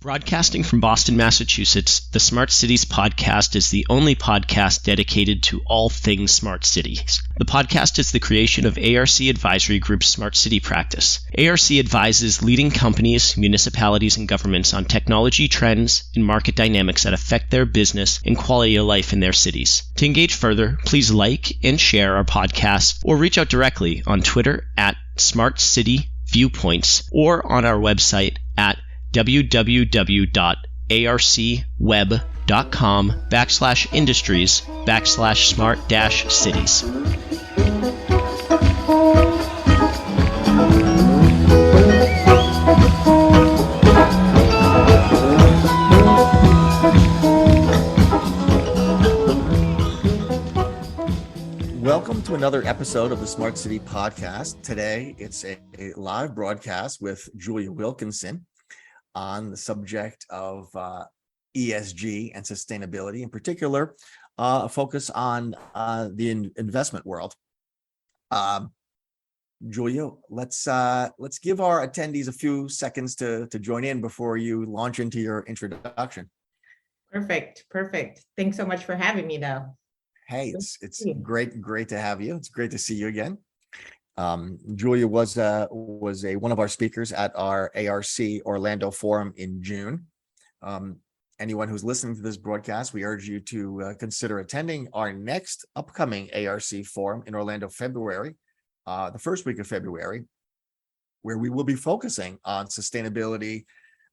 Broadcasting from Boston, Massachusetts, the Smart Cities podcast is the only podcast dedicated to all things smart cities. The podcast is the creation of ARC Advisory Group's Smart City practice. ARC advises leading companies, municipalities, and governments on technology trends and market dynamics that affect their business and quality of life in their cities. To engage further, please like and share our podcast or reach out directly on Twitter at Smart City Viewpoints or on our website at www.arcweb.com/industries/smart-cities. Welcome to another episode of the Smart City podcast. Today, it's a live broadcast with Julia Wilkinson on the subject of ESG and sustainability, in particular, a focus on the investment world. Julia, let's give our attendees a few seconds to join in before you launch into your introduction. Perfect. Thanks so much for having me, though. Hey, it's great to have you. It's great to see you again. Julia was one of our speakers at our ARC Orlando Forum in June. Anyone who's listening to this broadcast, we urge you to consider attending our next upcoming ARC Forum in Orlando, February, the first week of February, where we will be focusing on sustainability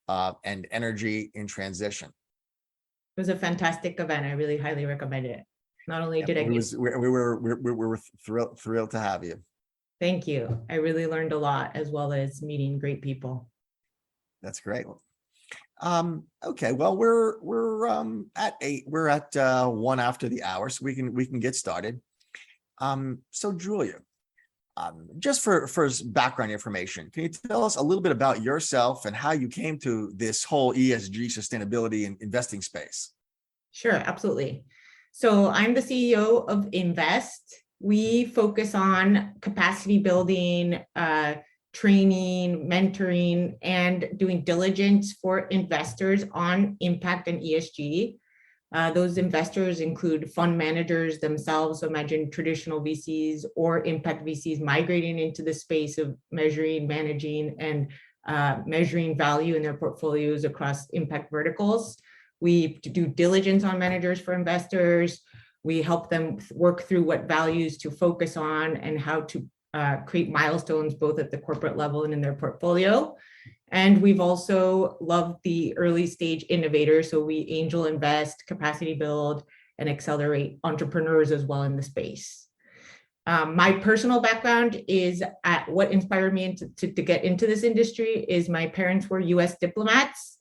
and energy in transition. It was a fantastic event. I really highly recommend it. Not only did we were thrilled to have you. Thank you. I really learned a lot, as well as meeting great people. That's great. Okay. Well, we're at 8. We're at 1 after the hour, so we can get started. So Julia, just for background information, can you tell us a little bit about yourself and how you came to this whole ESG sustainability and investing space? Sure, absolutely. So I'm the CEO of Imvest. We focus on capacity building, training, mentoring, and doing diligence for investors on impact and ESG. Those investors include fund managers themselves, so imagine traditional VCs or impact VCs migrating into the space of measuring, managing, and measuring value in their portfolios across impact verticals. We do diligence on managers for investors. We help them work through what values to focus on and how to create milestones both at the corporate level and in their portfolio. And we've also loved the early stage innovators. So we angel invest, capacity build, and accelerate entrepreneurs as well in the space. My personal background is what inspired me to get into this industry is my parents were US diplomats.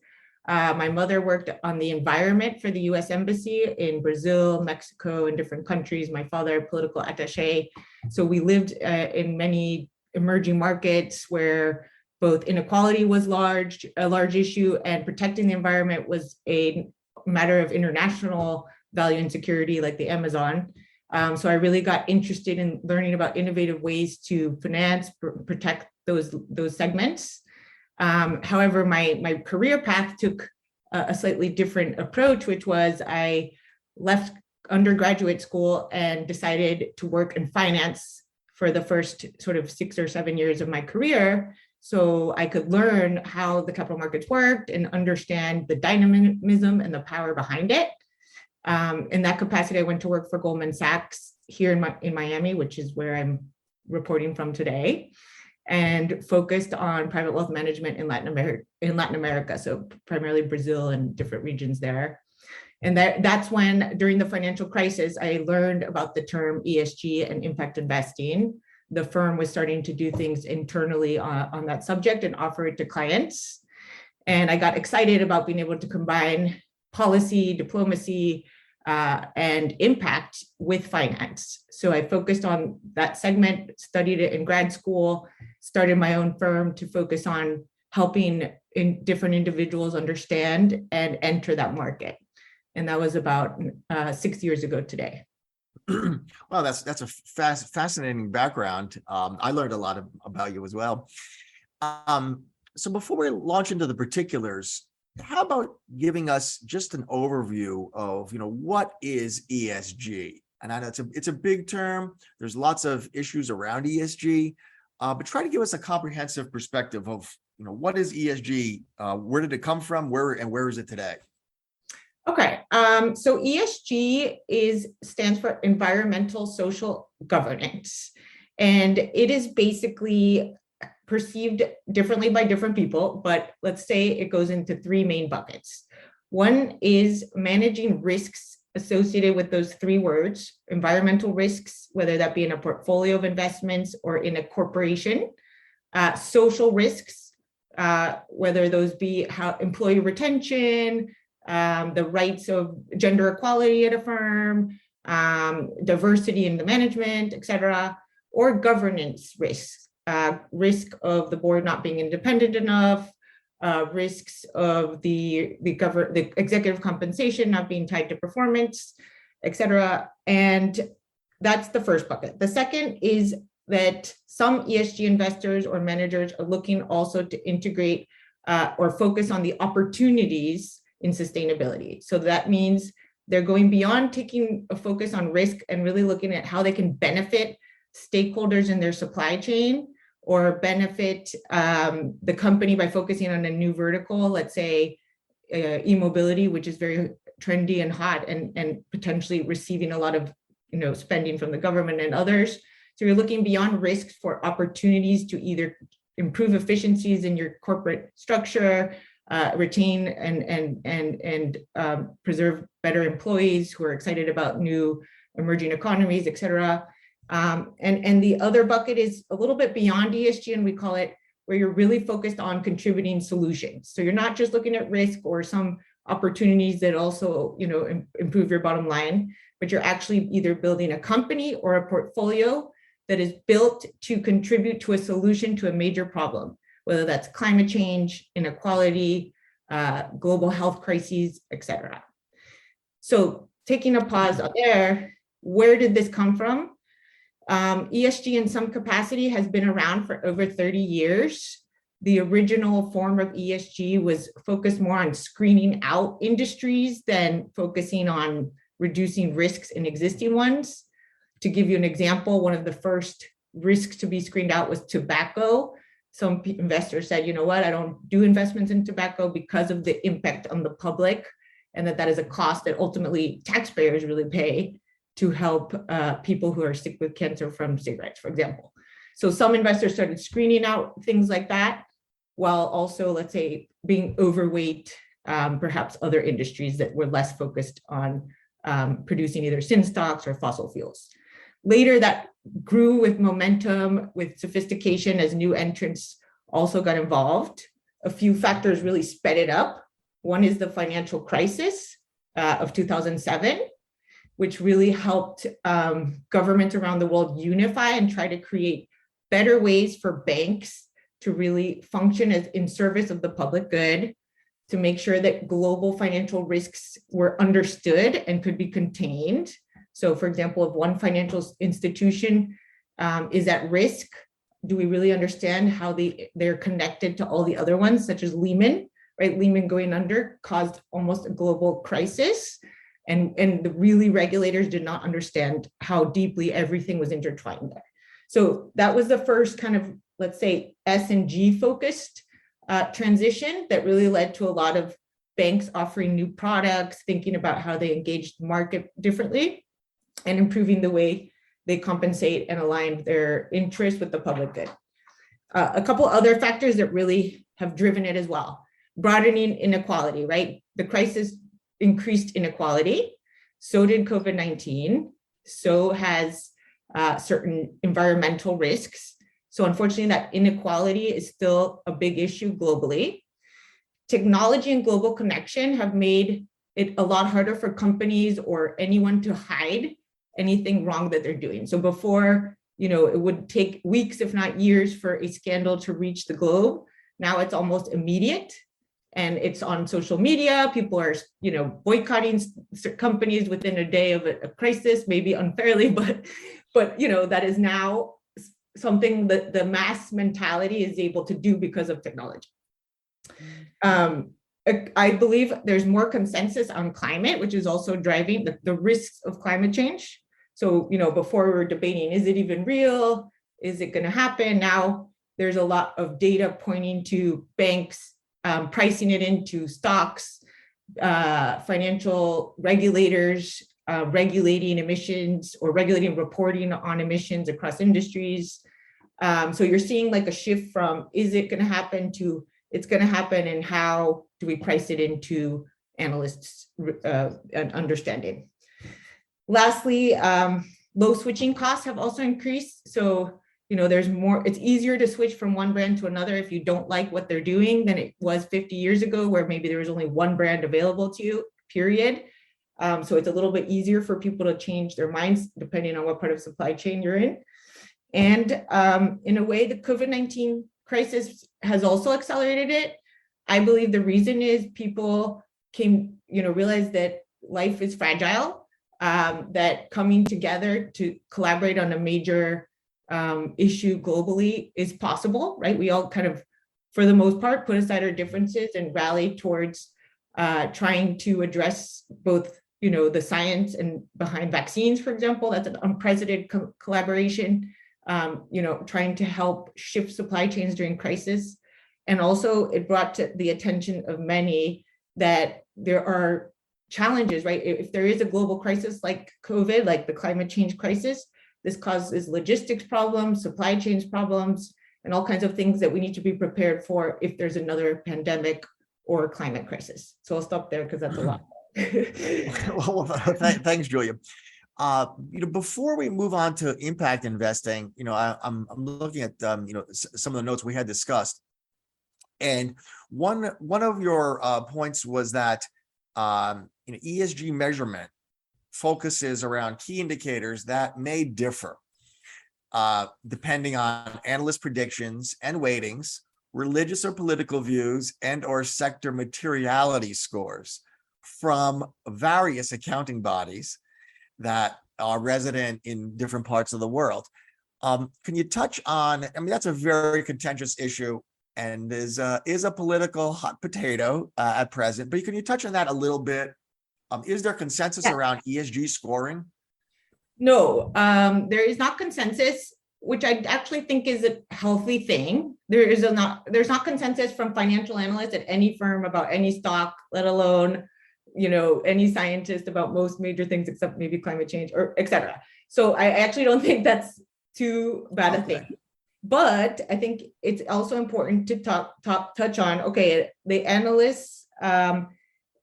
My mother worked on the environment for the US Embassy in Brazil, Mexico, and different countries. My father, political attaché. So we lived in many emerging markets where both inequality was a large issue, and protecting the environment was a matter of international value and security, like the Amazon. So I really got interested in learning about innovative ways to finance, protect those segments. However, my career path took a slightly different approach, which was I left undergraduate school and decided to work in finance for the first sort of 6 or 7 years of my career, so I could learn how the capital markets worked and understand the dynamism and the power behind it. In that capacity, I went to work for Goldman Sachs here in Miami, which is where I'm reporting from today, and focused on private wealth management in Latin America, so primarily Brazil and different regions there. And that's when, during the financial crisis, I learned about the term ESG and impact investing. The firm was starting to do things internally on that subject and offer it to clients. And I got excited about being able to combine policy, diplomacy, and impact with finance. So I focused on that segment, studied it in grad school, started my own firm to focus on helping different individuals understand and enter that market. And that was about 6 years ago today. Well, that's a fascinating background. I learned a lot about you as well. So before we launch into the particulars, how about giving us just an overview of, what is ESG? And I know it's a big term. There's lots of issues around ESG, but try to give us a comprehensive perspective of, what is ESG? Where did it come from? Where is it today? Okay, so ESG stands for environmental social governance, and it is basically perceived differently by different people, but let's say it goes into three main buckets. One is managing risks associated with those three words: environmental risks, whether that be in a portfolio of investments or in a corporation; social risks, whether those be how employee retention, the rights of gender equality at a firm, diversity in the management, etc., or governance risks, risk of the board not being independent enough, risks of the executive compensation not being tied to performance, etc. And that's the first bucket. The second is that some ESG investors or managers are looking also to integrate or focus on the opportunities in sustainability. So that means they're going beyond taking a focus on risk and really looking at how they can benefit stakeholders in their supply chain or benefit the company by focusing on a new vertical, let's say e-mobility, which is very trendy and hot and potentially receiving a lot of spending from the government and others. So you're looking beyond risks for opportunities to either improve efficiencies in your corporate structure, retain and preserve better employees who are excited about new emerging economies, et cetera. And the other bucket is a little bit beyond ESG, and we call it where you're really focused on contributing solutions. So you're not just looking at risk or some opportunities that also improve your bottom line, but you're actually either building a company or a portfolio that is built to contribute to a solution to a major problem, whether that's climate change, inequality, global health crises, etc. So taking a pause there, where did this come from? ESG in some capacity has been around for over 30 years. The original form of ESG was focused more on screening out industries than focusing on reducing risks in existing ones. To give you an example, one of the first risks to be screened out was tobacco. Some investors said, you know what, I don't do investments in tobacco because of the impact on the public, and that is a cost that ultimately taxpayers really pay to help people who are sick with cancer from cigarettes, for example. So some investors started screening out things like that, while also, let's say, being overweight, perhaps other industries that were less focused on producing either sin stocks or fossil fuels. Later, that grew with momentum, with sophistication as new entrants also got involved. A few factors really sped it up. One is the financial crisis of 2007, which really helped governments around the world unify and try to create better ways for banks to really function as in service of the public good, to make sure that global financial risks were understood and could be contained. So, for example, if one financial institution is at risk, do we really understand how they're connected to all the other ones, such as Lehman, right? Lehman going under caused almost a global crisis. And the really regulators did not understand how deeply everything was intertwined there. So that was the first kind of, let's say, S&G focused transition that really led to a lot of banks offering new products, thinking about how they engaged the market differently, and improving the way they compensate and align their interests with the public good. A couple other factors that really have driven it as well. Broadening inequality, right? The crisis increased inequality. So did COVID-19. So has certain environmental risks. So unfortunately, that inequality is still a big issue globally. Technology and global connection have made it a lot harder for companies or anyone to hide anything wrong that they're doing. So before, it would take weeks, if not years, for a scandal to reach the globe. Now it's almost immediate. And it's on social media. People are, boycotting companies within a day of a crisis, maybe unfairly, but that is now something that the mass mentality is able to do because of technology. I believe there's more consensus on climate, which is also driving the risks of climate change. So, before we were debating, is it even real? Is it going to happen? Now there's a lot of data pointing to banks pricing it into stocks, financial regulators regulating emissions or regulating reporting on emissions across industries. So you're seeing like a shift from is it going to happen to it's going to happen, and how do we price it into analysts' understanding. Lastly, low switching costs have also increased. So, there's more, it's easier to switch from one brand to another if you don't like what they're doing than it was 50 years ago, where maybe there was only one brand available to you, period. So it's a little bit easier for people to change their minds depending on what part of supply chain you're in. And in a way, the COVID-19 crisis has also accelerated it. I believe the reason is people realize that life is fragile, that coming together to collaborate on a major issue globally is possible, right? We all kind of, for the most part, put aside our differences and rally towards trying to address both, the science and behind vaccines, for example. That's an unprecedented collaboration. Trying to help shift supply chains during crisis. And also it brought to the attention of many that there are challenges, right? If there is a global crisis like COVID, like the climate change crisis, this causes logistics problems, supply chains problems, and all kinds of things that we need to be prepared for if there's another pandemic or climate crisis. So I'll stop there because that's a lot. Well, thanks, Julia. Before we move on to impact investing, I'm looking at some of the notes we had discussed, and one of your points was that ESG measurement focuses around key indicators that may differ depending on analyst predictions and weightings, religious or political views, and or sector materiality scores from various accounting bodies that are resident in different parts of the world. Can you touch on, that's a very contentious issue and is a political hot potato at present, but can you touch on that a little bit? Is there consensus around ESG scoring? No, there is not consensus, which I actually think is a healthy thing. There's not consensus from financial analysts at any firm about any stock, let alone any scientist about most major things except maybe climate change or et cetera. So I actually don't think that's too bad a thing. But I think it's also important to touch on, the analysts at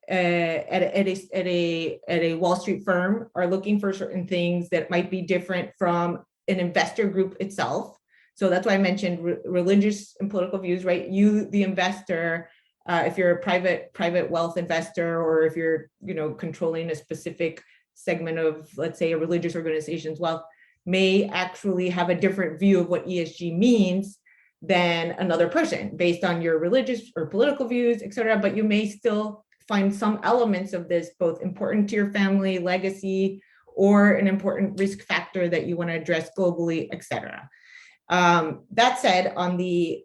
a Wall Street firm are looking for certain things that might be different from an investor group itself. So that's why I mentioned religious and political views, right? You, the investor, if you're a private wealth investor, or if you're controlling a specific segment of, let's say, a religious organization's wealth, may actually have a different view of what ESG means than another person based on your religious or political views, et cetera. But you may still find some elements of this both important to your family legacy or an important risk factor that you want to address globally, et cetera. That said, on the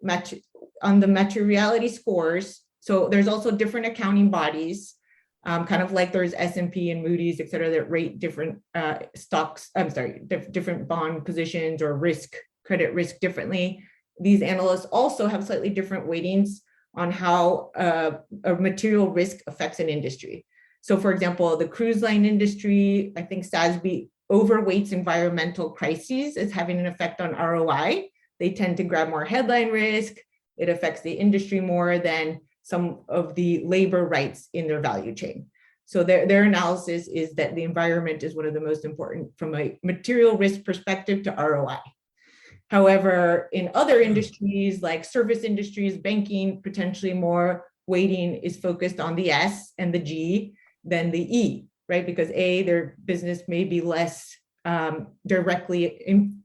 materiality scores, so there's also different accounting bodies, kind of like there's S&P and Moody's, et cetera, that rate different different bond positions or credit risk differently. These analysts also have slightly different weightings on how a material risk affects an industry. So for example, the cruise line industry, I think SASB overweights environmental crises as having an effect on ROI. They tend to grab more headline risk. It affects the industry more than some of the labor rights in their value chain. So their analysis is that the environment is one of the most important from a material risk perspective to ROI. However, in other industries like service industries, banking, potentially more weighting is focused on the S and the G than the E, right? Because their business may be less directly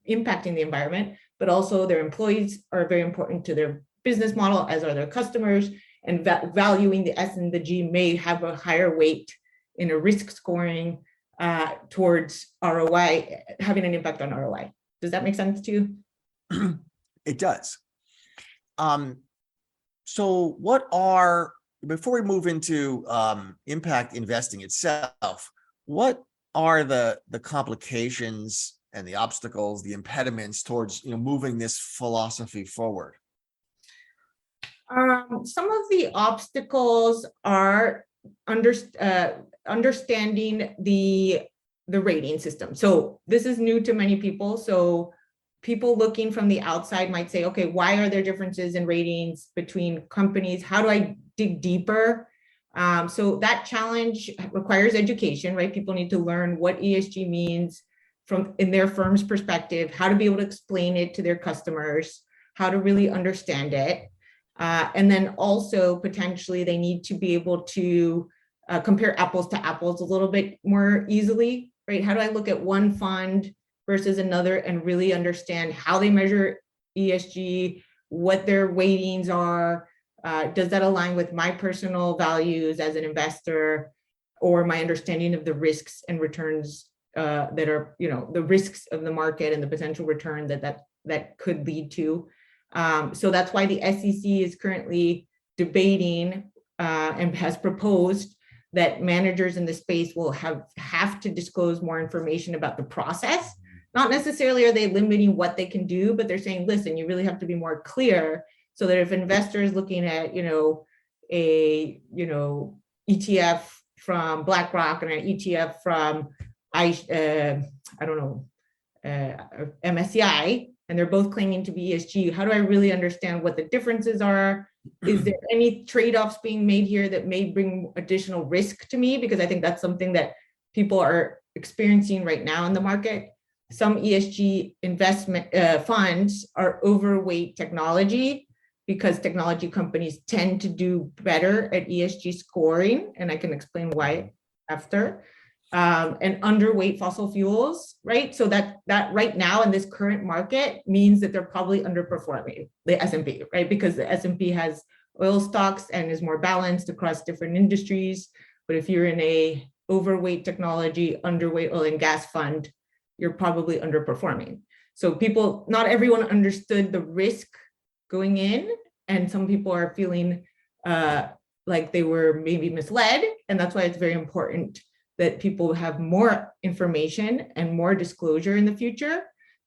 impacting the environment, but also their employees are very important to their business model, as are their customers, and valuing the S and the G may have a higher weight in a risk scoring towards ROI, having an impact on ROI. Does that make sense to you? It does. So what are before we move into impact investing itself, what are the complications and the obstacles, the impediments towards moving this philosophy forward? Some of the obstacles are understanding the rating system. So this is new to many people. So people looking from the outside might say, okay, why are there differences in ratings between companies? How do I dig deeper? So that challenge requires education, right? People need to learn what ESG means from in their firm's perspective, how to be able to explain it to their customers, how to really understand it. And then also potentially they need to be able to compare apples to apples a little bit more easily, right? How do I look at one fund versus another and really understand how they measure ESG, what their weightings are? Does that align with my personal values as an investor or my understanding of the risks and returns that are, the risks of the market and the potential return that could lead to? So that's why the SEC is currently debating and has proposed that managers in the space will have to disclose more information about the process. Not necessarily are they limiting what they can do, but they're saying, listen, you really have to be more clear so that if investors looking at, a ETF from BlackRock and an ETF from MSCI, and they're both claiming to be ESG, how do I really understand what the differences are? Is there any trade-offs being made here that may bring additional risk to me? Because I think that's something that people are experiencing right now in the market. Some ESG investment funds are overweight technology because technology companies tend to do better at ESG scoring, and I can explain why after. And underweight fossil fuels, right? So that right now in this current market means that they're probably underperforming the S&P, right? Because the S&P has oil stocks and is more balanced across different industries. But if you're in a overweight technology, underweight oil and gas fund, you're probably underperforming. So not everyone understood the risk going in, and some people are feeling like they were maybe misled. And that's why it's very important that people have more information and more disclosure in the future,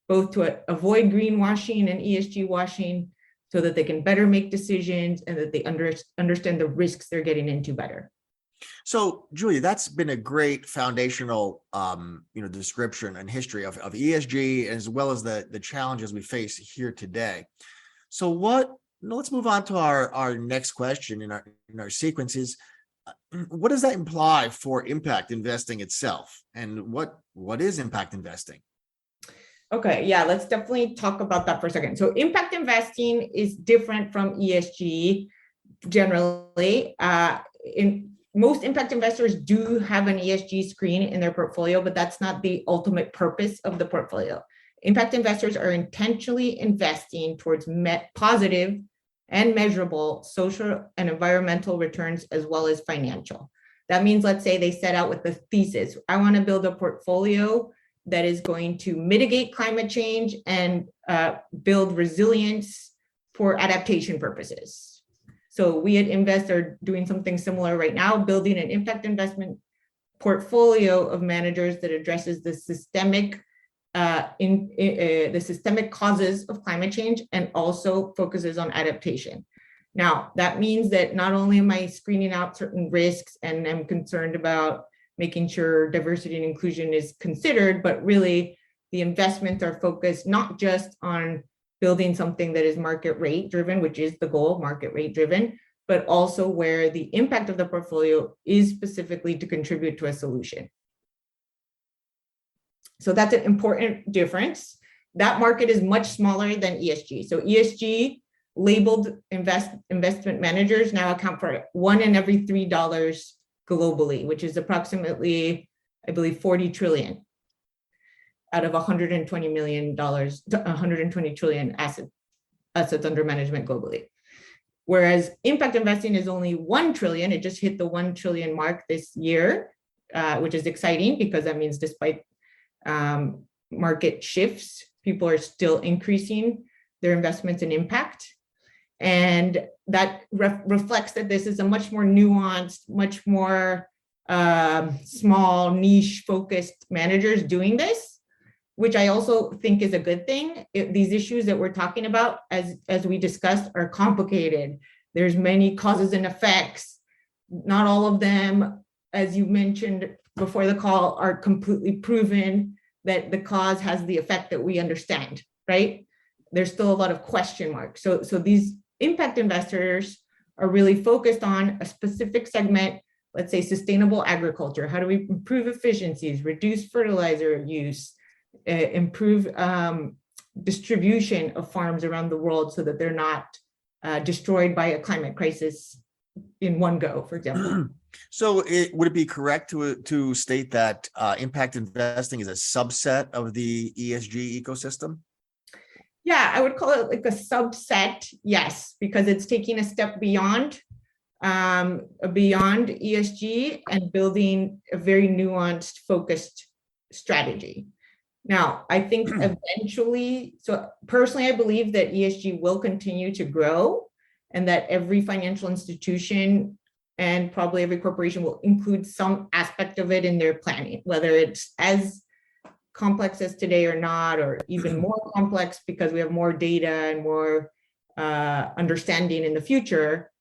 both to avoid greenwashing and ESG washing so that they can better make decisions and that they understand the risks they're getting into better. So, Julia, that's been a great foundational, description and history of ESG, as well as the challenges we face here today. So let's move on to our next question in our sequences. What does that imply for impact investing itself? And what is impact investing? Okay, yeah, let's definitely talk about that for a second. So impact investing is different from ESG generally. Most impact investors do have an ESG screen in their portfolio, but that's not the ultimate purpose of the portfolio. Impact investors are intentionally investing towards positive and measurable social and environmental returns, as well as financial. That means, let's say they set out with the thesis, I want to build a portfolio that is going to mitigate climate change and build resilience for adaptation purposes. So we at Invest are doing something similar right now, building an impact investment portfolio of managers that addresses the systemic causes of climate change and also focuses on adaptation. Now, that means that not only am I screening out certain risks and I'm concerned about making sure diversity and inclusion is considered, but really the investments are focused not just on building something that is market rate driven, which is the goal, market rate driven, but also where the impact of the portfolio is specifically to contribute to a solution. So that's an important difference. That market is much smaller than ESG. So ESG labeled investment managers now account for $1 in every $3 globally, which is approximately, I believe, 40 trillion out of $120 million, 120 trillion assets under management globally. Whereas impact investing is only 1 trillion. It just hit the 1 trillion mark this year, which is exciting because that means despite market shifts, people are still increasing their investments in impact. And that reflects that this is a much more nuanced, much more small, niche focused managers doing this, which I also think is a good thing. These issues that we're talking about, as we discussed, are complicated. There's many causes and effects. Not all of them, as you mentioned before the call, are completely proven that the cause has the effect that we understand, right? There's still a lot of question marks. So these impact investors are really focused on a specific segment, let's say sustainable agriculture. How do we improve efficiencies, reduce fertilizer use, improve distribution of farms around the world so that they're not destroyed by a climate crisis in one go, for example. So would it be correct to state that impact investing is a subset of the ESG ecosystem? Yeah, I would call it like a subset, yes, because it's taking a step beyond ESG and building a very nuanced, focused strategy. Now, I think eventually, so personally, I believe that ESG will continue to grow and that every financial institution and probably every corporation will include some aspect of it in their planning, whether it's as complex as today or not, or even more complex because we have more data and more understanding in the future.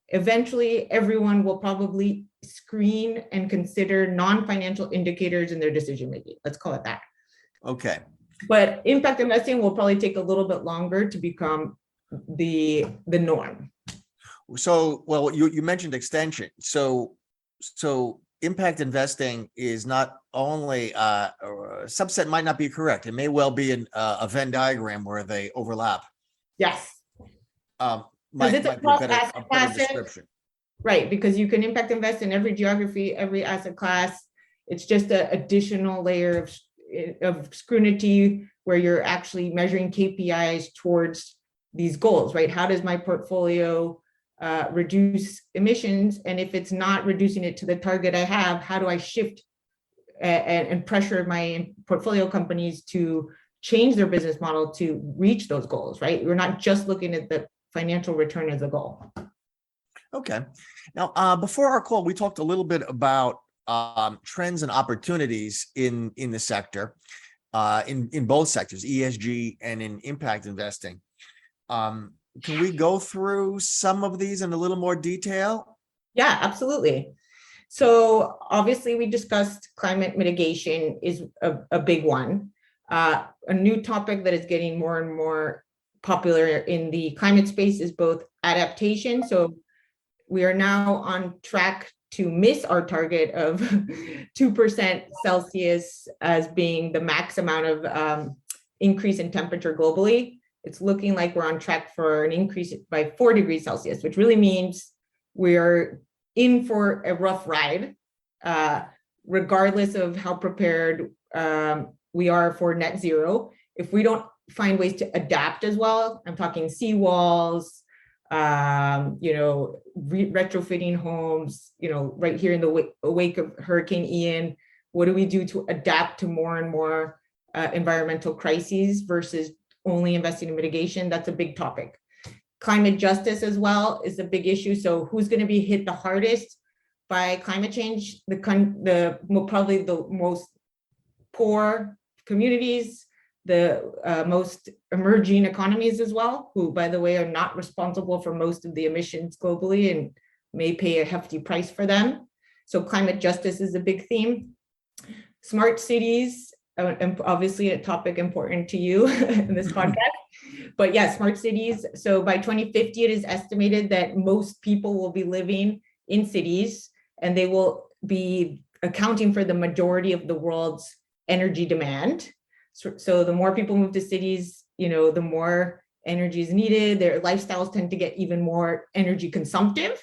Eventually, everyone will probably screen and consider non-financial indicators in their decision making. Let's call it that. Okay. But impact investing will probably take a little bit longer to become the norm. So, well, you mentioned extension. So impact investing is not only a subset, might not be correct. It may well be a Venn diagram where they overlap. Yes. Might it's be a better description. Right, because you can impact invest in every geography, every asset class. It's just an additional layer of scrutiny where you're actually measuring KPIs towards these goals, right? How does my portfolio reduce emissions? And if it's not reducing it to the target I have, how do I shift and pressure my portfolio companies to change their business model to reach those goals, right? We're not just looking at the financial return as a goal. Okay. Now, before our call, we talked a little bit about trends and opportunities in the sector, in both sectors, ESG and in impact investing. Can we go through some of these in a little more detail? Yeah, absolutely. So obviously we discussed climate mitigation is a big one. A new topic that is getting more and more popular in the climate space is both adaptation. So we are now on track to miss our target of 2% Celsius as being the max amount of increase in temperature globally. It's looking like we're on track for an increase by 4 degrees Celsius, which really means we're in for a rough ride, regardless of how prepared we are for net zero. If we don't find ways to adapt as well, I'm talking seawalls, retrofitting homes, right here in the wake of Hurricane Ian, what do we do to adapt to more and more environmental crises versus only investing in mitigation? That's a big topic. Climate justice as well is a big issue. So who's going to be hit the hardest by climate change? Probably the most poor communities, the most emerging economies as well, who, by the way, are not responsible for most of the emissions globally and may pay a hefty price for them. So climate justice is a big theme. Smart cities, obviously a topic important to you in this podcast. But yeah, smart cities. So by 2050, it is estimated that most people will be living in cities and they will be accounting for the majority of the world's energy demand. So the more people move to cities, the more energy is needed. Their lifestyles tend to get even more energy consumptive.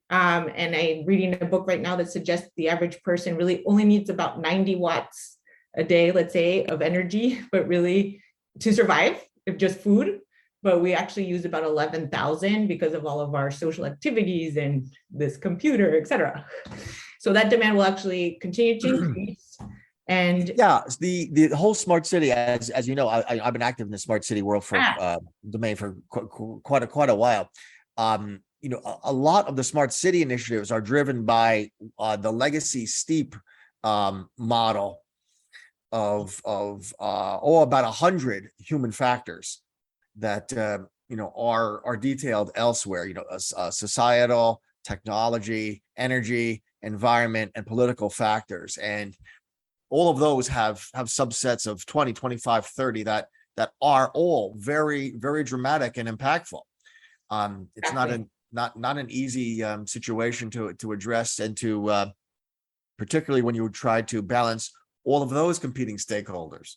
And I'm reading a book right now that suggests the average person really only needs about 90 watts a day, let's say, of energy, but really to survive, if just food. But we actually use about 11,000 because of all of our social activities and this computer, et cetera. So that demand will actually continue to increase. And yeah, the whole smart city, as you know, I've been active in the smart city world for domain for quite a while. A lot of the smart city initiatives are driven by the legacy steep model of about 100 human factors that are detailed elsewhere. Societal, technology, energy, environment, and political factors, and all of those have subsets of 20, 25, 30 that are all very, very dramatic and impactful. It's not an easy situation to address, and to particularly when you try to balance all of those competing stakeholders.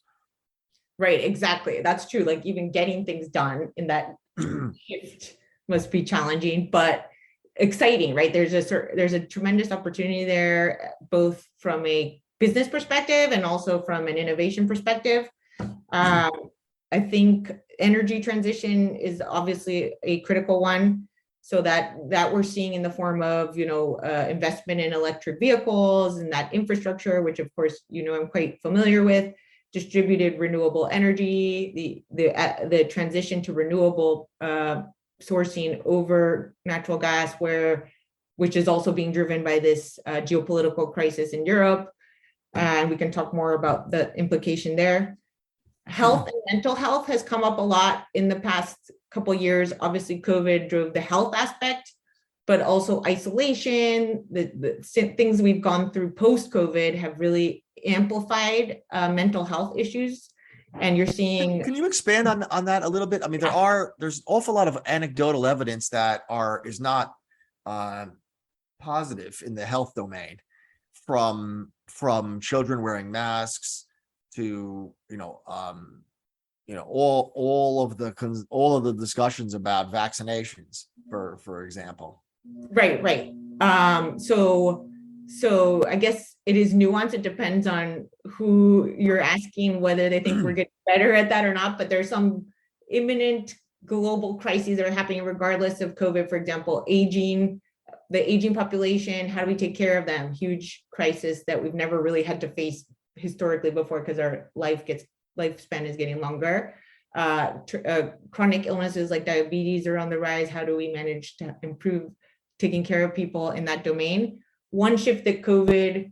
Right, exactly. That's true. Like even getting things done in that shift must be challenging, but exciting, right? There's a tremendous opportunity there, both from a business perspective and also from an innovation perspective. I think energy transition is obviously a critical one. So that we're seeing in the form of, investment in electric vehicles and that infrastructure, which of course, I'm quite familiar with, distributed renewable energy, the transition to renewable sourcing over natural gas, which is also being driven by this geopolitical crisis in Europe. And we can talk more about the implication there. Health and mental health has come up a lot in the past couple of years. Obviously, COVID drove the health aspect, but also isolation. The things we've gone through post-COVID have really amplified mental health issues. And you're seeing. Can you expand on that a little bit? I mean, there's an awful lot of anecdotal evidence that is not positive in the health domain, from children wearing masks to all of the discussions about vaccinations, for example. Right. So I guess it is nuanced. It depends on who you're asking, whether they think we're getting better at that or not. But there's some imminent global crises that are happening regardless of COVID. For example, the aging population. How do we take care of them? Huge crisis that we've never really had to face historically before, because our lifespan is getting longer. Chronic illnesses like diabetes are on the rise. How do we manage to improve taking care of people in that domain? One shift that COVID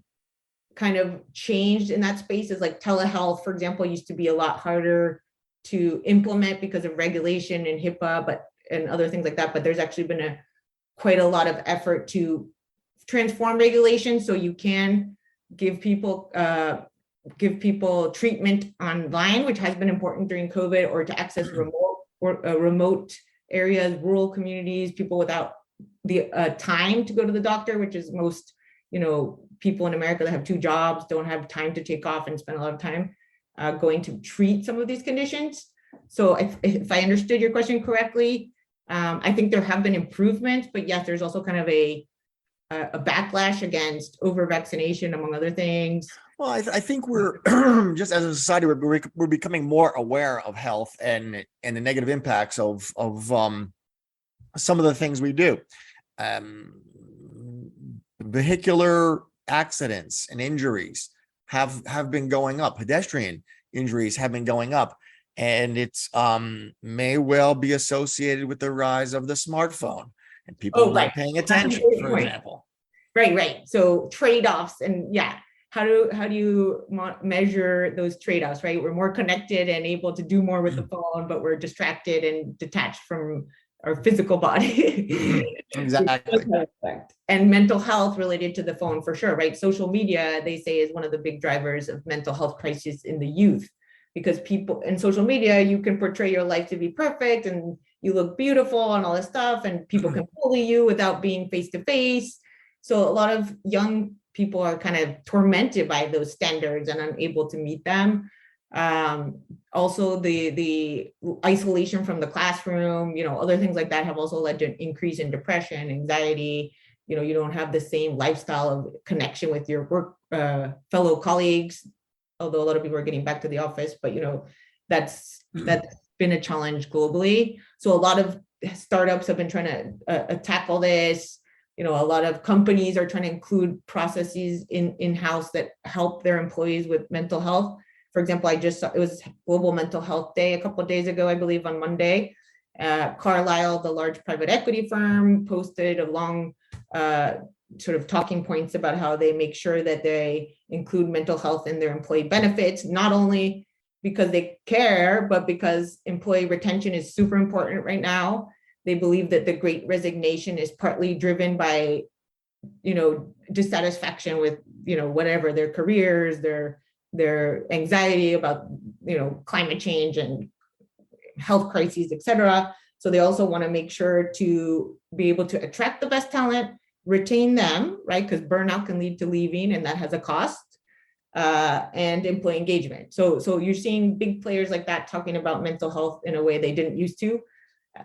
kind of changed in that space is like telehealth, for example, used to be a lot harder to implement because of regulation and HIPAA, and other things like that. But there's actually been quite a lot of effort to transform regulation so you can give people treatment online, which has been important during COVID, or to access remote areas, rural communities, people without the time to go to the doctor, which is most, people in America that have two jobs don't have time to take off and spend a lot of time going to treat some of these conditions. So if I understood your question correctly, I think there have been improvements, but yes, there's also kind of a backlash against over-vaccination, among other things. Well, I think we're just as a society, we're becoming more aware of health and the negative impacts of some of the things we do. Vehicular accidents and injuries have been going up. Pedestrian injuries have been going up, and it's may well be associated with the rise of the smartphone and people not paying attention, for example. Right. So trade-offs, and how do you measure those trade-offs, right? We're more connected and able to do more with the phone, but we're distracted and detached from our physical body. Exactly. And mental health related to the phone, for sure, right? Social media, they say, is one of the big drivers of mental health crisis in the youth, because people in social media, you can portray your life to be perfect and you look beautiful and all this stuff, and people can bully you without being face to face. So a lot of young people are kind of tormented by those standards and unable to meet them. Also, the isolation from the classroom, other things like that have also led to an increase in depression, anxiety. You don't have the same lifestyle of connection with your work fellow colleagues, although a lot of people are getting back to the office, but that's been a challenge globally. So a lot of startups have been trying to tackle this. a lot of companies are trying to include processes in-house that help their employees with mental health. For example, I just saw it was Global Mental Health Day a couple of days ago, I believe on Monday. Carlyle, the large private equity firm, posted a long sort of talking points about how they make sure that they include mental health in their employee benefits, not only because they care, but because employee retention is super important right now. They believe that the Great Resignation is partly driven by, dissatisfaction with, whatever their careers, their anxiety about, climate change and health crises, et cetera. So they also want to make sure to be able to attract the best talent, retain them, right? Because burnout can lead to leaving, and that has a cost. And employee engagement. So you're seeing big players like that talking about mental health in a way they didn't used to.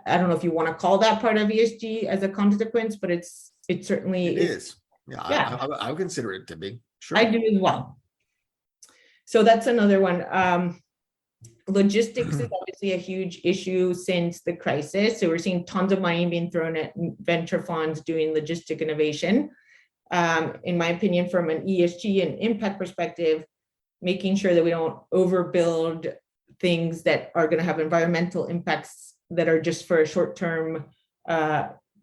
I don't know if you want to call that part of ESG as a consequence, but it certainly is. Yeah. I would consider it to be. Sure. I do as well. So that's another one. Logistics is obviously a huge issue since the crisis. So we're seeing tons of money being thrown at venture funds doing logistic innovation. In my opinion, from an ESG and impact perspective, making sure that we don't overbuild things that are going to have environmental impacts that are just for a short-term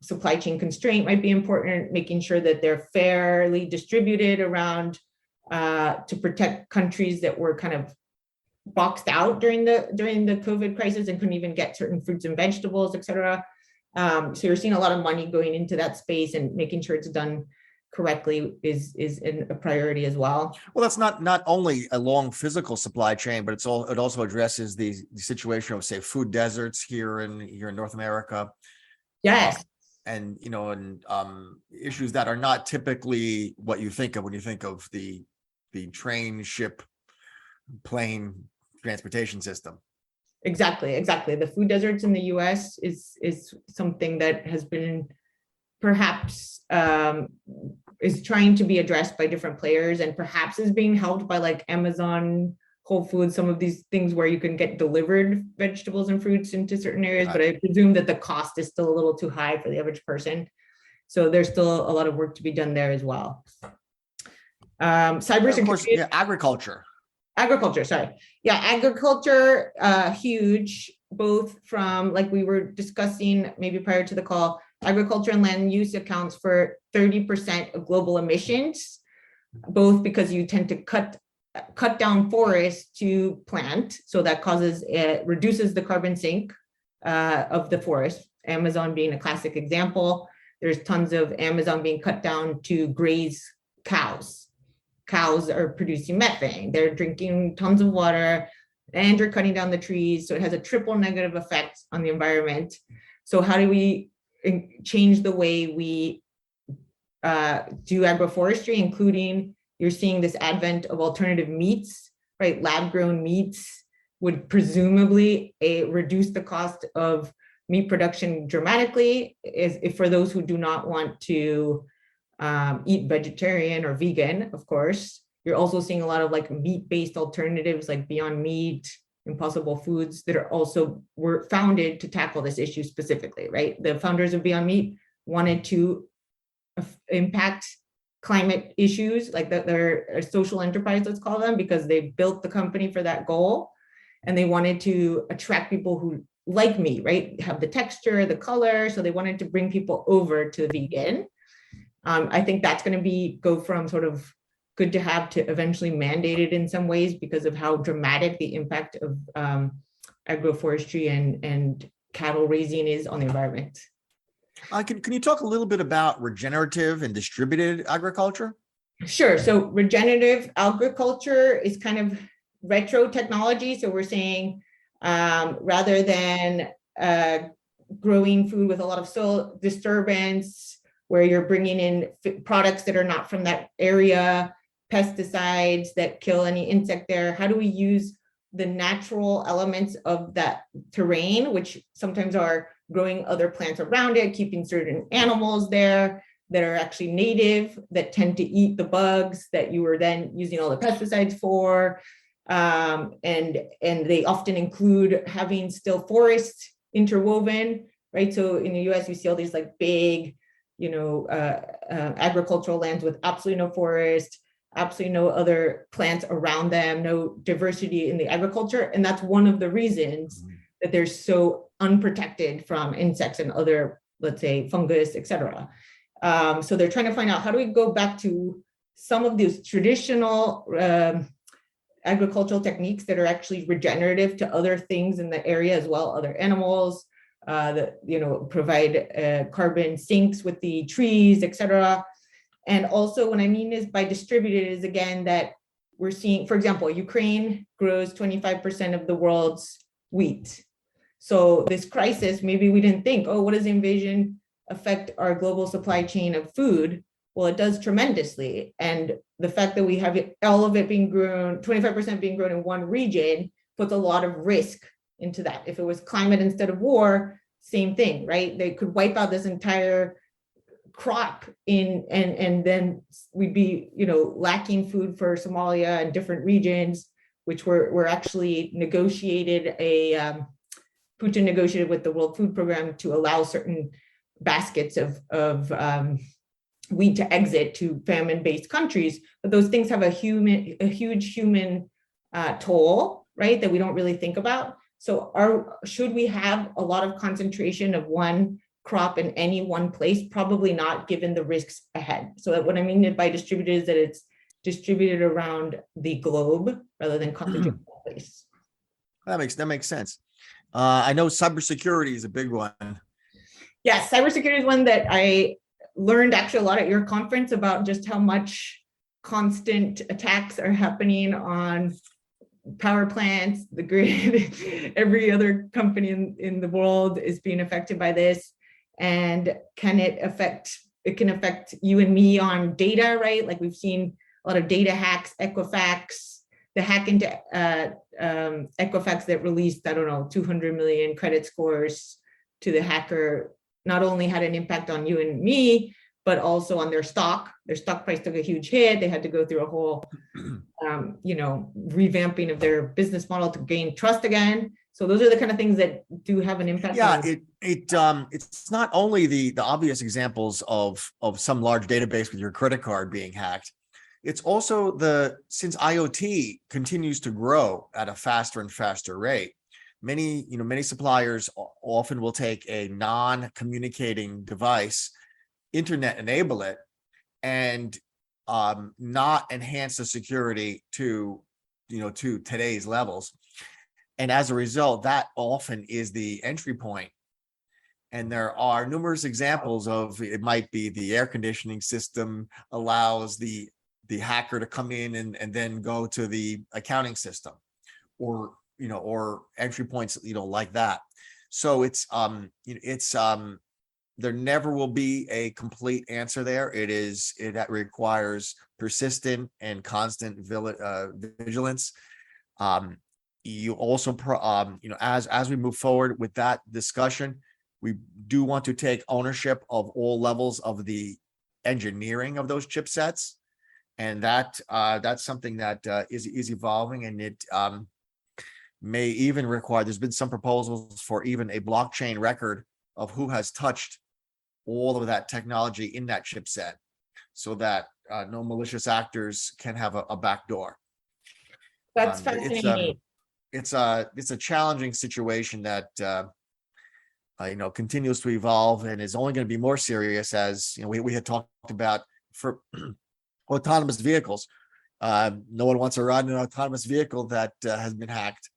supply chain constraint might be important. Making sure that they're fairly distributed around to protect countries that were kind of boxed out during the COVID crisis and couldn't even get certain fruits and vegetables, et cetera. So you're seeing a lot of money going into that space, and making sure it's done correctly is a priority as well. Well, that's not only a long physical supply chain, but it also addresses the situation of, say, food deserts here in North America. Yes. And issues that are not typically what you think of when you think of the train, ship, plane transportation system. Exactly. The food deserts in the US is something that has been perhaps is trying to be addressed by different players, and perhaps is being helped by like Amazon, Whole Foods, some of these things where you can get delivered vegetables and fruits into certain areas. Right. But I presume that the cost is still a little too high for the average person. So there's still a lot of work to be done there as well. Cybersecurity. Of course, agriculture. Agriculture, huge, both from, like we were discussing maybe prior to the call, agriculture and land use accounts for 30% of global emissions, both because you tend to cut down forests to plant. So that reduces the carbon sink of the forest, Amazon being a classic example. There's tons of Amazon being cut down to graze cows. Cows are producing methane. They're drinking tons of water, and you're cutting down the trees. So it has a triple negative effect on the environment. So how do we change the way we do agroforestry, including you're seeing this advent of alternative meats, right? Lab-grown meats would presumably reduce the cost of meat production dramatically, if for those who do not want to eat vegetarian or vegan, of course. You're also seeing a lot of like meat-based alternatives like Beyond Meat, Impossible Foods that were founded to tackle this issue specifically, right? The founders of Beyond Meat wanted to impact climate issues, like they're a social enterprise, let's call them, because they built the company for that goal. And they wanted to attract people who like meat, right? Have the texture, the color. So they wanted to bring people over to vegan. I think that's going to go from sort of good to have to eventually mandated in some ways because of how dramatic the impact of agroforestry and cattle raising is on the environment. Can you talk a little bit about regenerative and distributed agriculture? Sure. So regenerative agriculture is kind of retro technology. So we're saying rather than growing food with a lot of soil disturbance, where you're bringing in products that are not from that area, pesticides that kill any insect there, how do we use the natural elements of that terrain, which sometimes are growing other plants around it, keeping certain animals there that are actually native, that tend to eat the bugs that you were then using all the pesticides for. And they often include having still forests interwoven, right? So in the US, you see all these like big, agricultural lands with absolutely no forest, absolutely no other plants around them, no diversity in the agriculture. And that's one of the reasons that they're so unprotected from insects and other, let's say, fungus, etc. So they're trying to find out, how do we go back to some of these traditional agricultural techniques that are actually regenerative to other things in the area as well, other animals that provide carbon sinks with the trees, etc. And also, what I mean is by distributed is, again, that we're seeing, for example, Ukraine grows 25% of the world's wheat. So this crisis, maybe we didn't think, oh, what does the invasion affect our global supply chain of food? Well, it does tremendously. And the fact that we have all of it being grown, 25% being grown in one region, puts a lot of risk into that. If it was climate instead of war, same thing, right? They could wipe out this entire crop and then we'd be lacking food for Somalia and different regions, which were actually negotiated Putin negotiated with the World Food Program to allow certain baskets of wheat to exit to famine-based countries, but those things have a huge human toll, right? That we don't really think about. So should we have a lot of concentration of one crop in any one place? Probably not, given the risks ahead. So what I mean by distributed is that it's distributed around the globe rather than concentrated in one place. That makes sense. I know cybersecurity is a big one. Yes, cybersecurity is one that I learned actually a lot at your conference about, just how much constant attacks are happening on power plants, the grid. Every other company in the world is being affected by this. And it can affect you and me on data, right? Like we've seen a lot of data hacks, Equifax, the hack into Equifax that released, 200 million credit scores to the hacker, not only had an impact on you and me, but also on their stock. Their stock price took a huge hit. They had to go through a whole, revamping of their business model to gain trust again. So those are the kind of things that do have an impact. Yeah, it's not only the obvious examples of some large database with your credit card being hacked. It's also since IoT continues to grow at a faster and faster rate, many suppliers often will take a non-communicating device, internet enable it, and not enhance the security to today's levels. And as a result, that often is the entry point. And there are numerous examples of, it might be the air conditioning system allows the hacker to come in and then go to the accounting system, or entry points like that. So there never will be a complete answer there. It requires persistent and constant vigilance. You also, as we move forward with that discussion, we do want to take ownership of all levels of the engineering of those chipsets, and that's something that is evolving, and it may even require. There's been some proposals for even a blockchain record of who has touched all of that technology in that chipset, so that no malicious actors can have a backdoor. That's fascinating. It's a challenging situation that continues to evolve, and is only going to be more serious as we had talked about for autonomous vehicles. No one wants to ride in an autonomous vehicle that has been hacked.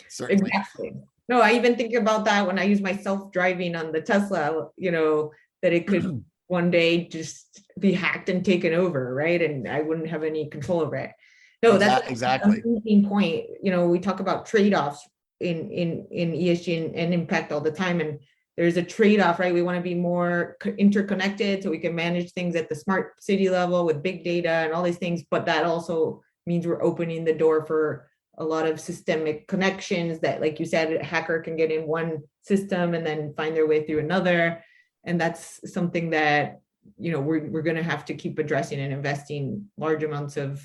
Certainly. Exactly. No, I even think about that when I use my self-driving on the Tesla, that it could one day just be hacked and taken over, right? And I wouldn't have any control over it. No, that's exactly an amazing point. We talk about trade-offs in ESG and impact all the time, and there's a trade-off, right? We want to be more interconnected so we can manage things at the smart city level with big data and all these things, but that also means we're opening the door for a lot of systemic connections that, like you said, a hacker can get in one system and then find their way through another. And that's something that, we're going to have to keep addressing and investing large amounts of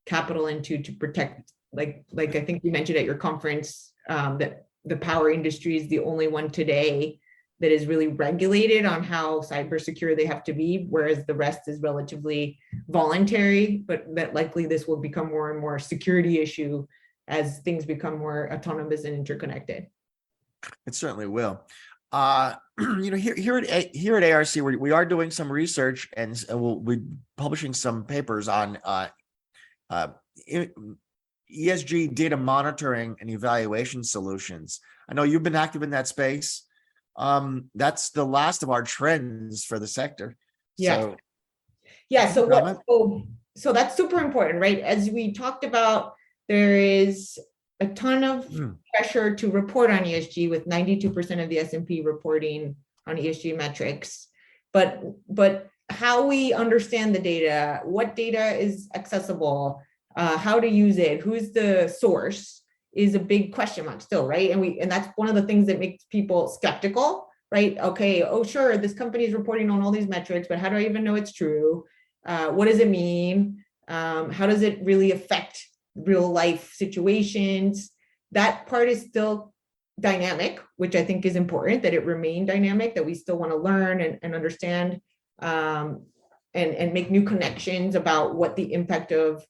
capital into to protect, like I think you mentioned at your conference, that the power industry is the only one today that is really regulated on how cyber secure they have to be, whereas the rest is relatively voluntary, but that likely this will become more and more security issue as things become more autonomous and interconnected. It certainly will. Here at ARC, we are doing some research, and we'll be publishing some papers on ESG data monitoring and evaluation solutions. I know you've been active in that space. That's the last of our trends for the sector. Yeah. So that's super important, right? As we talked about, there is a ton of pressure to report on ESG, with 92% of the S&P reporting on ESG metrics. But how we understand the data, what data is accessible, how to use it, who's the source, is a big question mark still, right? And that's one of the things that makes people skeptical, right? Okay, oh sure, this company is reporting on all these metrics, but how do I even know it's true? What does it mean? How does it really affect real life situations? That part is still dynamic, which I think is important, that it remain dynamic, that we still want to learn and understand, and make new connections about what the impact of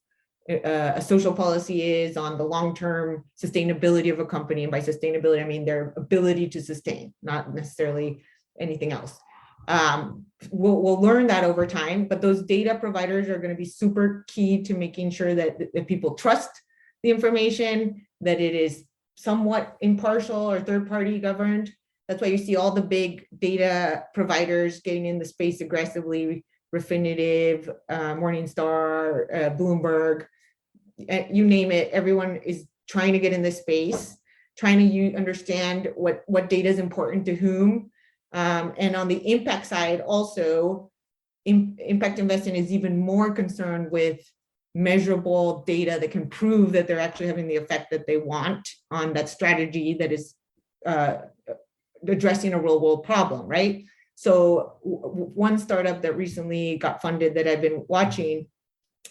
a social policy is on the long-term sustainability of a company. And by sustainability, I mean their ability to sustain, not necessarily anything else. We'll learn that over time, but those data providers are going to be super key to making sure that people trust the information, that it is somewhat impartial or third-party governed. That's why you see all the big data providers getting in the space aggressively: Refinitiv, Morningstar, Bloomberg, you name it. Everyone is trying to get in this space, trying to understand what data is important to whom. And on the impact side, also, impact investing is even more concerned with measurable data that can prove that they're actually having the effect that they want on that strategy that is addressing a real world problem, right? So one startup that recently got funded that I've been watching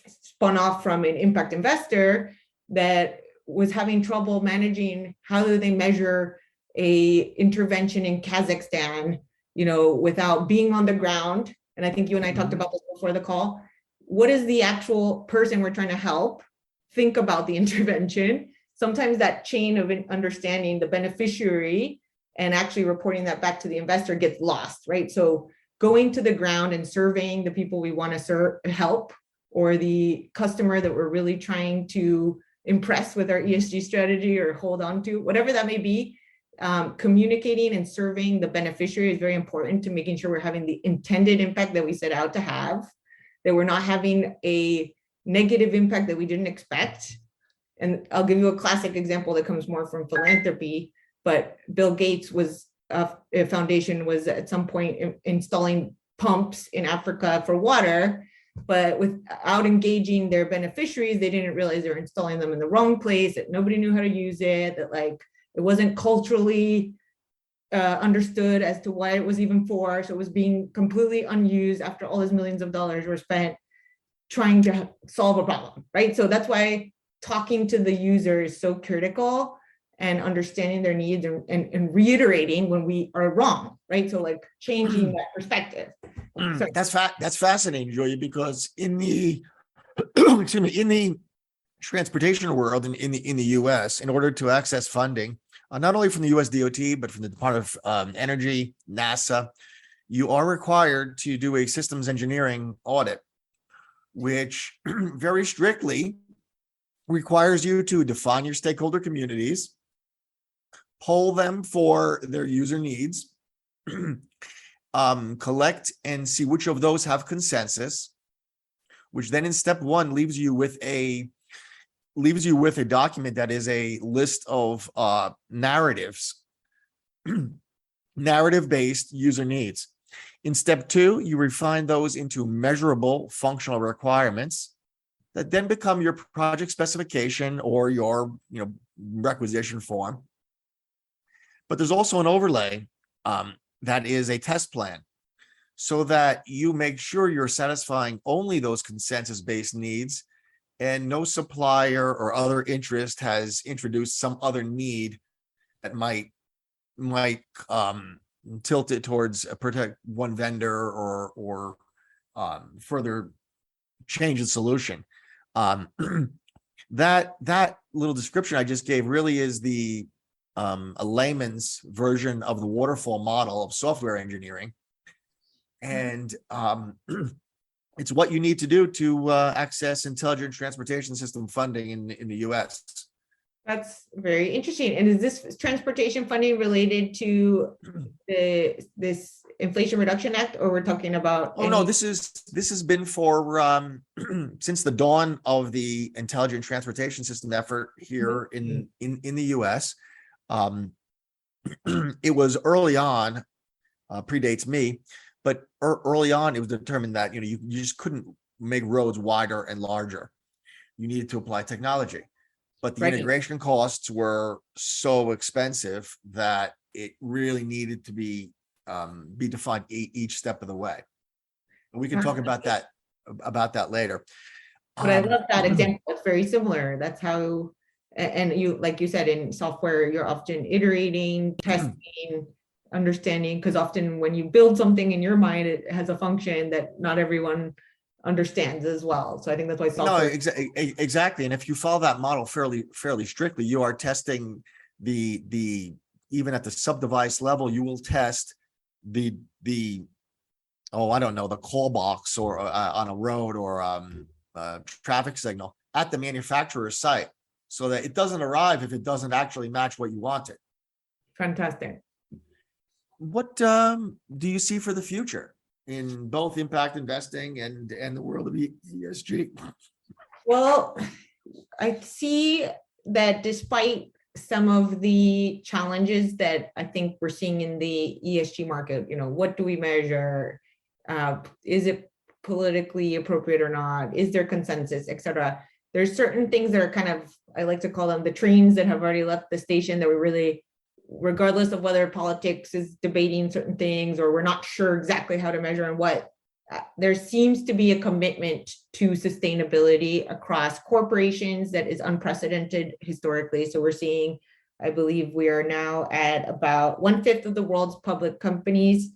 spun off from an impact investor that was having trouble managing how do they measure a intervention in Kazakhstan, without being on the ground. And I think you and I talked about this before the call. What is the actual person we're trying to help think about the intervention? Sometimes that chain of understanding the beneficiary and actually reporting that back to the investor gets lost, right? So going to the ground and surveying the people we want to help, or the customer that we're really trying to impress with our ESG strategy or hold on to, whatever that may be, communicating and serving the beneficiary is very important to making sure we're having the intended impact that we set out to have, that we're not having a negative impact that we didn't expect. And I'll give you a classic example that comes more from philanthropy, but Bill Gates foundation was at some point installing pumps in Africa for water, but without engaging their beneficiaries, they didn't realize they were installing them in the wrong place, that nobody knew how to use it, that it wasn't culturally understood as to why it was even for. So it was being completely unused after all those millions of dollars were spent trying to solve a problem, right? So that's why talking to the user is so critical, and understanding their needs and reiterating when we are wrong, right? So changing that perspective. That's fascinating, Julia, because in the in the transportation world in the US, in order to access funding, not only from the US DOT, but from the Department of Energy, NASA, you are required to do a systems engineering audit, which very strictly requires you to define your stakeholder communities, poll them for their user needs, collect and see which of those have consensus, which then in step one leaves you with a document that is a list of narrative-based user needs. In step two, you refine those into measurable functional requirements that then become your project specification or your requisition form. But there's also an overlay that is a test plan, so that you make sure you're satisfying only those consensus-based needs, and no supplier or other interest has introduced some other need that might tilted towards protect one vendor or further change the solution. That little description I just gave really is the a layman's version of the waterfall model of software engineering, and it's what you need to do to access intelligent transportation system funding in the U.S. That's very interesting. And is this transportation funding related to this Inflation Reduction Act, or we're talking about? Oh, no, this has been for since the dawn of the intelligent transportation system effort here in the U.S. It was early on, predates me, but early on it was determined that you just couldn't make roads wider and larger. You needed to apply technology. But the integration costs were so expensive that it really needed to be defined each step of the way. And we can talk about that later. But I love that example. It's very similar. That's how, and you, like you said, in software, you're often iterating, testing, understanding, because often when you build something in your mind, it has a function that not everyone understands as well. So I think that's why software. No, exactly. And if you follow that model fairly strictly, you are testing the even at the sub-device level, you will test the I don't know, the call box or on a road or traffic signal at the manufacturer's site, so that it doesn't arrive if it doesn't actually match what you wanted. Fantastic. What do you see for the future in both impact investing and the world of ESG? Well, I see that despite some of the challenges that I think we're seeing in the ESG market, what do we measure? Is it politically appropriate or not? Is there consensus, et cetera? There's certain things that are kind of, I like to call them the trains that have already left the station, that we really, regardless of whether politics is debating certain things or we're not sure exactly how to measure and what, there seems to be a commitment to sustainability across corporations that is unprecedented historically. So we're seeing, I believe we are now at about 1/5 of the world's public companies,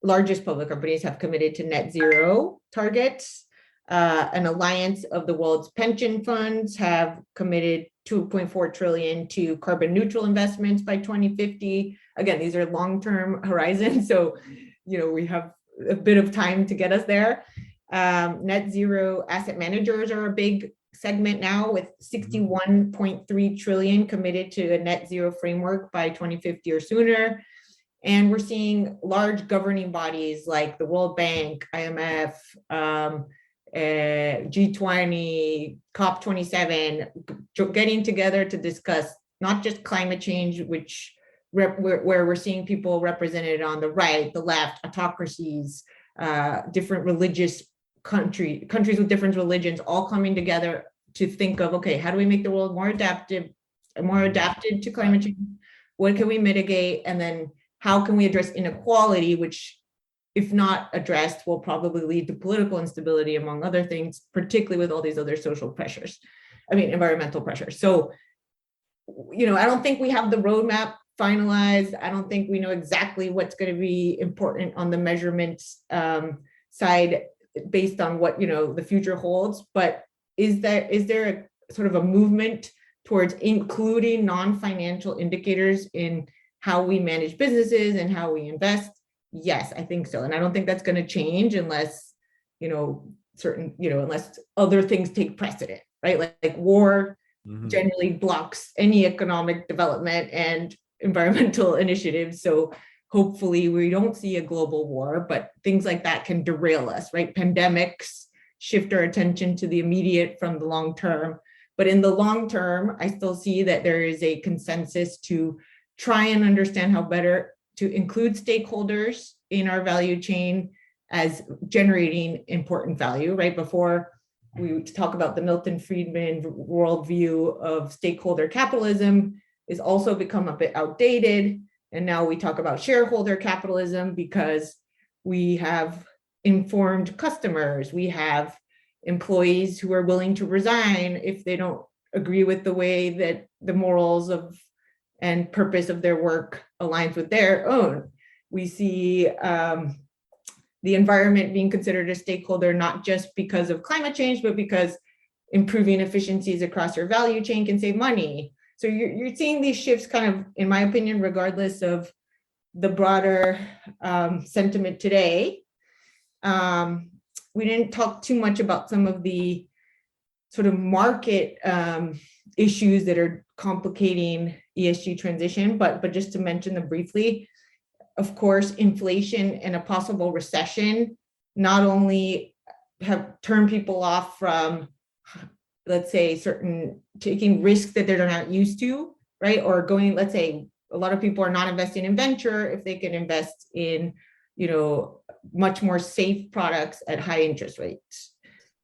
largest public companies, have committed to net zero targets. An alliance of the world's pension funds have committed 2.4 trillion to carbon neutral investments by 2050. Again, these are long-term horizons, so we have a bit of time to get us there. Net zero asset managers are a big segment now, with 61.3 trillion committed to a net zero framework by 2050 or sooner. And we're seeing large governing bodies like the World Bank, IMF, G20, COP27, getting together to discuss not just climate change, where we're seeing people represented on the right, the left, autocracies, different religious countries with different religions, all coming together to think of, okay, how do we make the world more adapted to climate change? What can we mitigate? And then how can we address inequality, which, if not addressed, will probably lead to political instability, among other things, particularly with all these other social pressures, environmental pressures. So, I don't think we have the roadmap finalized. I don't think we know exactly what's going to be important on the measurements side based on what, the future holds. But is there a sort of a movement towards including non-financial indicators in how we manage businesses and how we invest? Yes, I think so. And I don't think that's going to change unless, unless other things take precedent, right? Like war generally blocks any economic development and environmental initiatives. So hopefully we don't see a global war, but things like that can derail us, right? Pandemics shift our attention to the immediate from the long term. But in the long term, I still see that there is a consensus to try and understand how better to include stakeholders in our value chain as generating important value, right? Before we talk about the Milton Friedman worldview of stakeholder capitalism is also become a bit outdated. And now we talk about shareholder capitalism because we have informed customers. We have employees who are willing to resign if they don't agree with the way that the morals of and purpose of their work aligns with their own. We see the environment being considered a stakeholder, not just because of climate change, but because improving efficiencies across your value chain can save money. So you're seeing these shifts kind of, in my opinion, regardless of the broader sentiment today. We didn't talk too much about some of the sort of market issues that are complicating ESG transition, but just to mention them briefly, of course, inflation and a possible recession not only have turned people off from, let's say, taking risks that they're not used to, right? Or going, let's say, a lot of people are not investing in venture if they can invest in, much more safe products at high interest rates.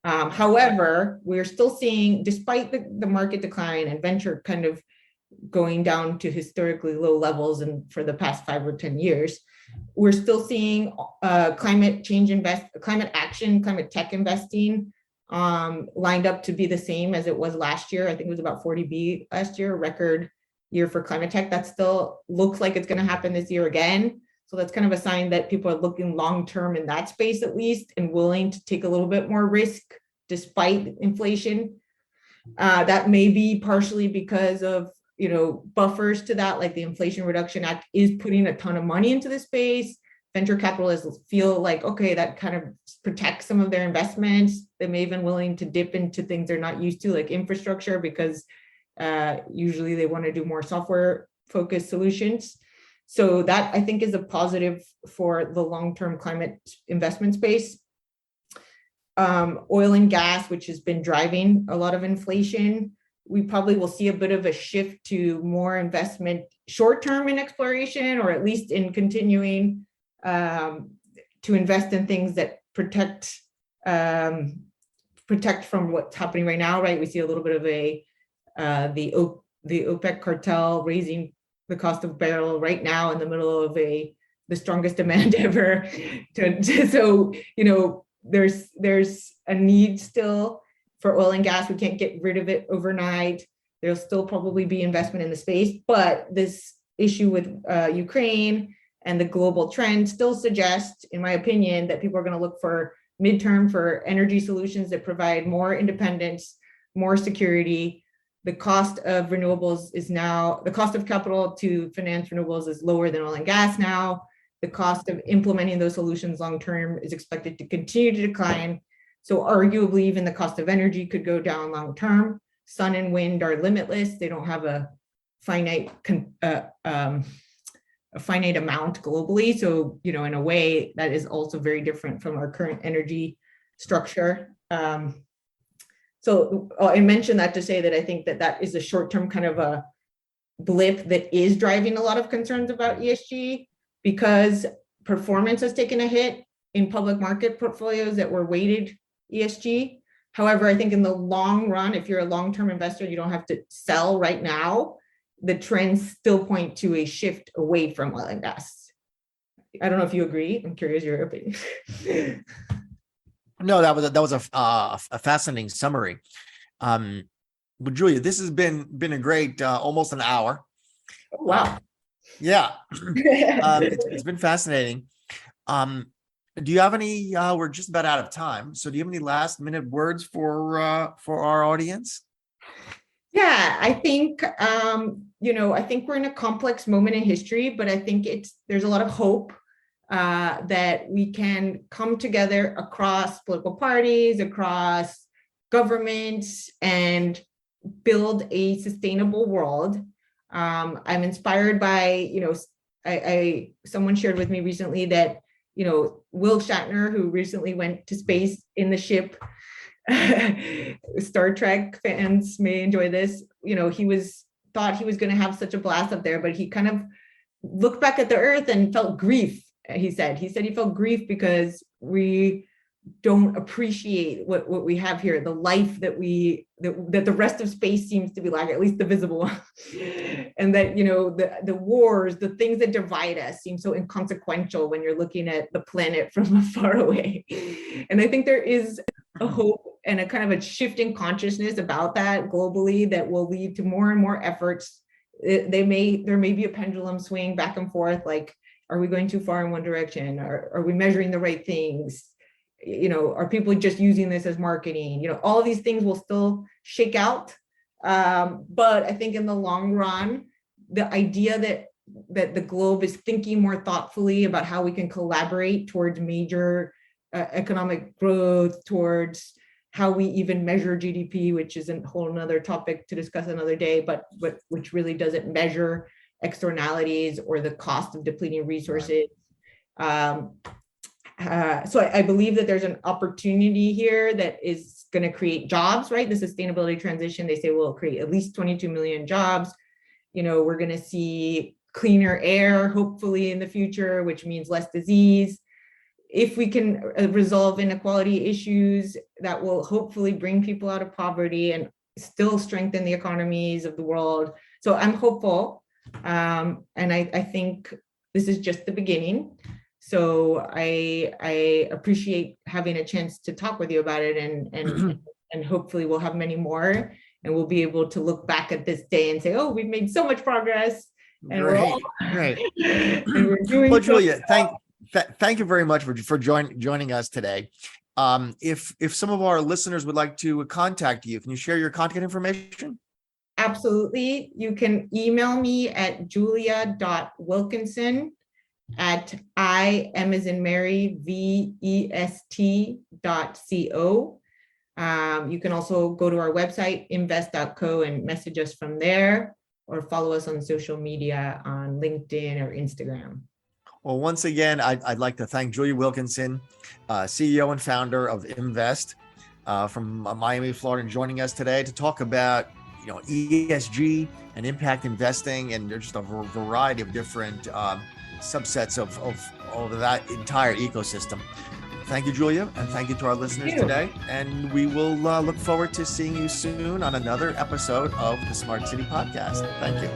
However, we're still seeing, despite the market decline and venture kind of going down to historically low levels and for the past 5 or 10 years, we're still seeing climate action, climate tech investing lined up to be the same as it was last year. I think it was about 40B last year, a record year for climate tech. That still looks like it's going to happen this year again. So that's kind of a sign that people are looking long-term in that space at least, and willing to take a little bit more risk despite inflation. That may be partially because of, buffers to that, like the Inflation Reduction Act is putting a ton of money into this space. Venture capitalists feel like, okay, that kind of protects some of their investments. They may have been willing to dip into things they're not used to, like infrastructure, because usually they want to do more software-focused solutions. So that, I think, is a positive for the long-term climate investment space. Oil and gas, which has been driving a lot of inflation, we probably will see a bit of a shift to more investment short-term in exploration, or at least in continuing to invest in things that protect from what's happening right now, right? We see a little bit of the OPEC cartel raising the cost of barrel right now in the middle of the strongest demand ever. So, there's a need still for oil and gas. We can't get rid of it overnight. There'll still probably be investment in the space, but this issue with Ukraine and the global trend still suggests, in my opinion, that people are going to look for midterm for energy solutions that provide more independence, more security. The cost of renewables the cost of capital to finance renewables is lower than oil and gas now. The cost of implementing those solutions long-term is expected to continue to decline. So arguably, even the cost of energy could go down long-term. Sun and wind are limitless. They don't have a finite amount globally. So, in a way, that is also very different from our current energy structure. So I mentioned that to say that I think that is a short-term kind of a blip that is driving a lot of concerns about ESG, because performance has taken a hit in public market portfolios that were weighted ESG. However, I think in the long run, if you're a long-term investor, you don't have to sell right now. The trends still point to a shift away from oil and gas. I don't know if you agree. I'm curious your opinion. No, that was a fascinating summary. But Julia, this has been a great almost an hour. Oh, wow. Yeah, it's been fascinating. Do you have any? We're just about out of time. So, do you have any last minute words for our audience? Yeah, I think I think we're in a complex moment in history, but I think there's a lot of hope that we can come together across political parties, across governments, and build a sustainable world. I'm inspired by, someone shared with me recently that, Will Shatner, who recently went to space in the ship, Star Trek fans may enjoy this, thought he was going to have such a blast up there, but he kind of looked back at the Earth and felt grief. He said he felt grief because we don't appreciate what we have here, the life that the rest of space seems to be like, at least the visible one. And that, the wars, the things that divide us seem so inconsequential when you're looking at the planet from far away. And I think there is a hope and a kind of a shift in consciousness about that globally that will lead to more and more efforts. There may be a pendulum swing back and forth, like Are we going too far in one direction? Are we measuring the right things? Are people just using this as marketing? All of these things will still shake out. But I think in the long run, the idea that the globe is thinking more thoughtfully about how we can collaborate towards major economic growth, towards how we even measure GDP, which is a whole another topic to discuss another day, but which really doesn't measure externalities or the cost of depleting resources. So I believe that there's an opportunity here that is going to create jobs, right? The sustainability transition, they say will create at least 22 million jobs. We're going to see cleaner air, hopefully in the future, which means less disease. If we can resolve inequality issues, that will hopefully bring people out of poverty and still strengthen the economies of the world. So I'm hopeful. And I think this is just the beginning. So I appreciate having a chance to talk with you about it, and hopefully we'll have many more, and we'll be able to look back at this day and say, oh, we've made so much progress. And Great. and we're doing well, Julia, thank you very much for joining us today. If some of our listeners would like to contact you, can you share your contact information? Absolutely. You can email me at julia.wilkinson@imvest.co. You can also go to our website, invest.co, and message us from there, or follow us on social media on LinkedIn or Instagram. Well, once again, I'd like to thank Julia Wilkinson, CEO and founder of Imvest, from Miami, Florida, and joining us today to talk about ESG and impact investing, and there's just a variety of different subsets of that entire ecosystem. Thank you, Julia, and thank you to our listeners today. And we will look forward to seeing you soon on another episode of the Smart City Podcast. Thank you.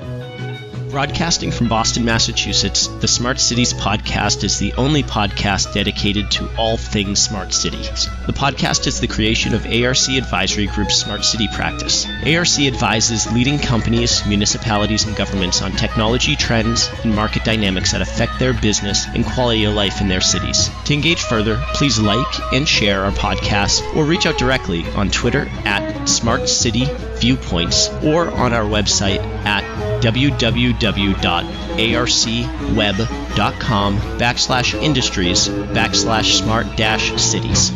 Broadcasting from Boston, Massachusetts, the Smart Cities podcast is the only podcast dedicated to all things smart cities. The podcast is the creation of ARC Advisory Group's Smart City practice. ARC advises leading companies, municipalities, and governments on technology trends and market dynamics that affect their business and quality of life in their cities. To engage further, please like and share our podcast, or reach out directly on Twitter at Smart City Viewpoints, or on our website at www.arcweb.com/industries/smart-cities.